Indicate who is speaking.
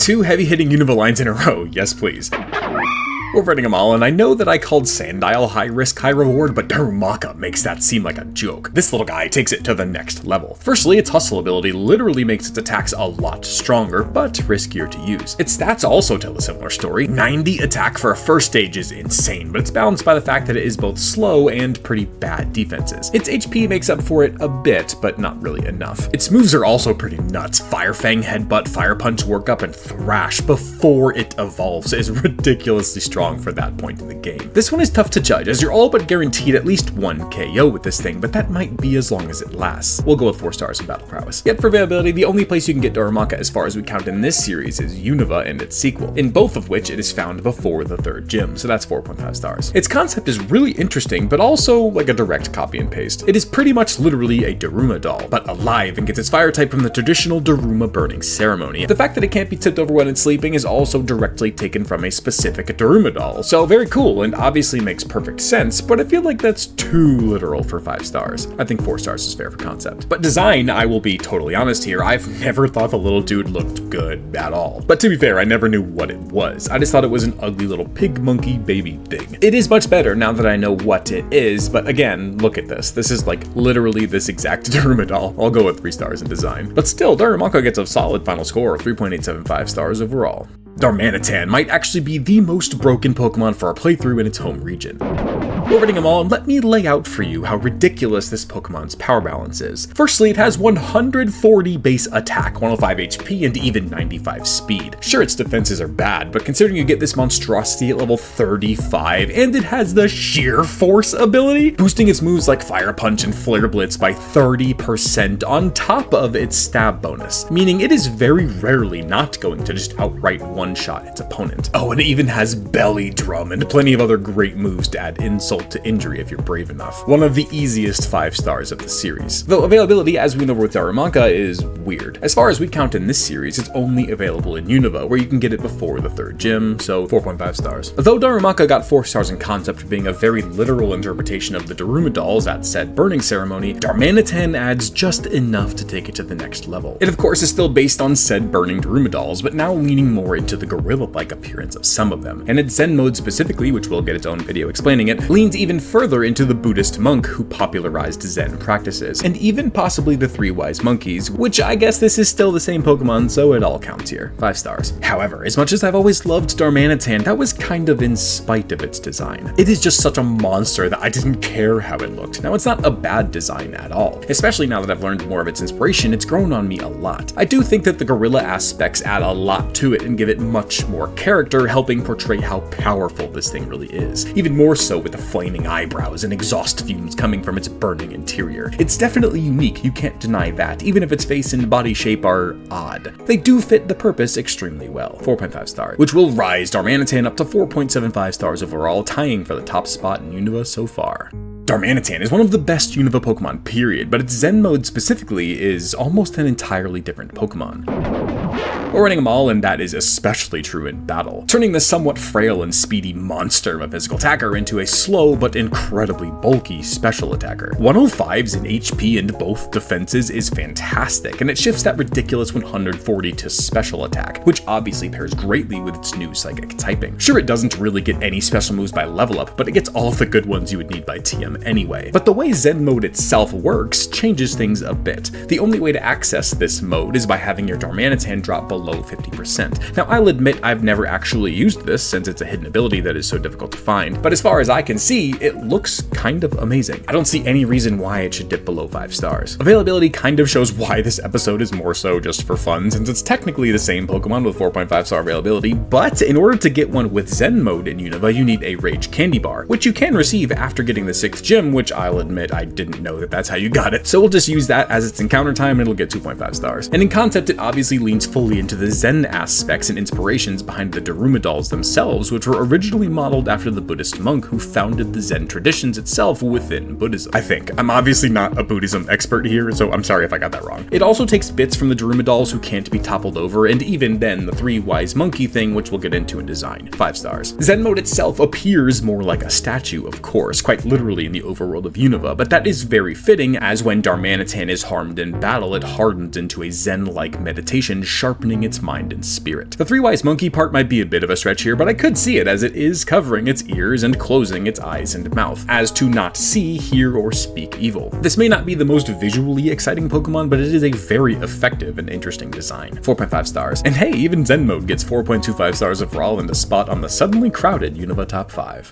Speaker 1: 2 heavy-hitting Unova lines in a row, yes please. Overrating them all, and I know that I called Sandile high risk, high reward, but Darumaka makes that seem like a joke. This little guy takes it to the next level. Firstly, its hustle ability literally makes its attacks a lot stronger, but riskier to use. Its stats also tell a similar story. 90 attack for a first stage is insane, but it's balanced by the fact that it is both slow and pretty bad defenses. Its HP makes up for it a bit, but not really enough. Its moves are also pretty nuts. Fire Fang, Headbutt, Fire Punch, Work Up, and Thrash before it evolves is ridiculously strong for that point in the game. This one is tough to judge, as you're all but guaranteed at least 1 KO with this thing, but that might be as long as it lasts. We'll go with 4 stars in battle prowess. Yet for availability, the only place you can get Darumaka as far as we count in this series is Unova and its sequel, in both of which it is found before the 3rd gym, so that's 4.5 stars. Its concept is really interesting, but also like a direct copy and paste. It is pretty much literally a Daruma doll, but alive and gets its fire type from the traditional Daruma burning ceremony. The fact that it can't be tipped over when it's sleeping is also directly taken from a specific Daruma doll, so very cool and obviously makes perfect sense, but I feel like that's too literal for 5 stars. I think 4 stars is fair for concept. But design, I will be totally honest here, I've never thought the little dude looked good at all. But to be fair, I never knew what it was. I just thought it was an ugly little pig monkey baby thing. It is much better now that I know what it is, but again, look at this. This is like literally this exact Daruma doll. I'll go with 3 stars in design. But still, Darumaka gets a solid final score of 3.875 stars overall. Darmanitan might actually be the most broken Pokemon for our playthrough in its home region. Overrating them all, let me lay out for you how ridiculous this Pokemon's power balance is. Firstly, it has 140 base attack, 105 HP, and even 95 speed. Sure, its defenses are bad, but considering you get this monstrosity at level 35, and it has the Sheer Force ability, boosting its moves like Fire Punch and Flare Blitz by 30% on top of its stab bonus, meaning it is very rarely not going to just outright one-shot its opponent. Oh, and it even has Belly Drum and plenty of other great moves to add insult to injury if you're brave enough. One of the easiest 5 stars of the series. Though availability, as we know with Darumaka, is weird. As far as we count in this series, it's only available in Unova, where you can get it before the 3rd gym, so 4.5 stars. Though Darumaka got 4 stars in concept for being a very literal interpretation of the Daruma dolls at said burning ceremony, Darmanitan adds just enough to take it to the next level. It of course is still based on said burning Daruma dolls, but now leaning more into the gorilla-like appearance of some of them. And its Zen mode specifically, which will get its own video explaining it, leans even further into the Buddhist monk who popularized Zen practices, and even possibly the 3 wise monkeys, which I guess this is still the same Pokemon, so it all counts here. 5 stars. However, as much as I've always loved Darmanitan, that was kind of in spite of its design. It is just such a monster that I didn't care how it looked. Now, it's not a bad design at all. Especially now that I've learned more of its inspiration, it's grown on me a lot. I do think that the gorilla aspects add a lot to it and give it much more character, helping portray how powerful this thing really is. Even more so with the flaming eyebrows and exhaust fumes coming from its burning interior. It's definitely unique, you can't deny that, even if its face and body shape are odd. They do fit the purpose extremely well. 4.5 stars, which will rise Darmanitan up to 4.75 stars overall, tying for the top spot in Unova so far. Darmanitan is one of the best Unova Pokemon, period, but its Zen mode specifically is almost an entirely different Pokemon. Overrunning them all, and that is especially true in battle, turning this somewhat frail and speedy monster of a physical attacker into a slow but incredibly bulky special attacker. 105s in HP and both defenses is fantastic, and it shifts that ridiculous 140 to special attack, which obviously pairs greatly with its new psychic typing. Sure, it doesn't really get any special moves by level up, but it gets all of the good ones you would need by TM anyway. But the way Zen mode itself works changes things a bit. The only way to access this mode is by having your Darmanitan drop below 50%. Now, I'll admit I've never actually used this since it's a hidden ability that is so difficult to find, but as far as I can see, it looks kind of amazing. I don't see any reason why it should dip below 5 stars. Availability kind of shows why this episode is more so just for fun, since it's technically the same Pokemon with 4.5 star availability, but in order to get one with Zen mode in Unova, you need a Rage Candy Bar, which you can receive after getting the 6th gym, which I'll admit I didn't know that that's how you got it, so we'll just use that as its encounter time and it'll get 2.5 stars. And in concept, it obviously leans fully into the Zen aspects and inspirations behind the Daruma dolls themselves, which were originally modeled after the Buddhist monk who founded the Zen traditions itself within Buddhism. I think. I'm obviously not a Buddhism expert here, so I'm sorry if I got that wrong. It also takes bits from the Daruma dolls who can't be toppled over, and even then the 3 wise monkey thing, which we'll get into in design. 5 stars. Zen mode itself appears more like a statue, of course, quite literally in the overworld of Unova, but that is very fitting, as when Darmanitan is harmed in battle, it hardens into a Zen-like meditation, sharpening its mind and spirit. The three wise monkey part might be a bit of a stretch here, but I could see it as it is covering its ears and closing its eyes and mouth, as to not see, hear, or speak evil. This may not be the most visually exciting Pokemon, but it is a very effective and interesting design. 4.5 stars. And hey, even Zen Mode gets 4.25 stars overall and a spot on the suddenly crowded Unova top 5.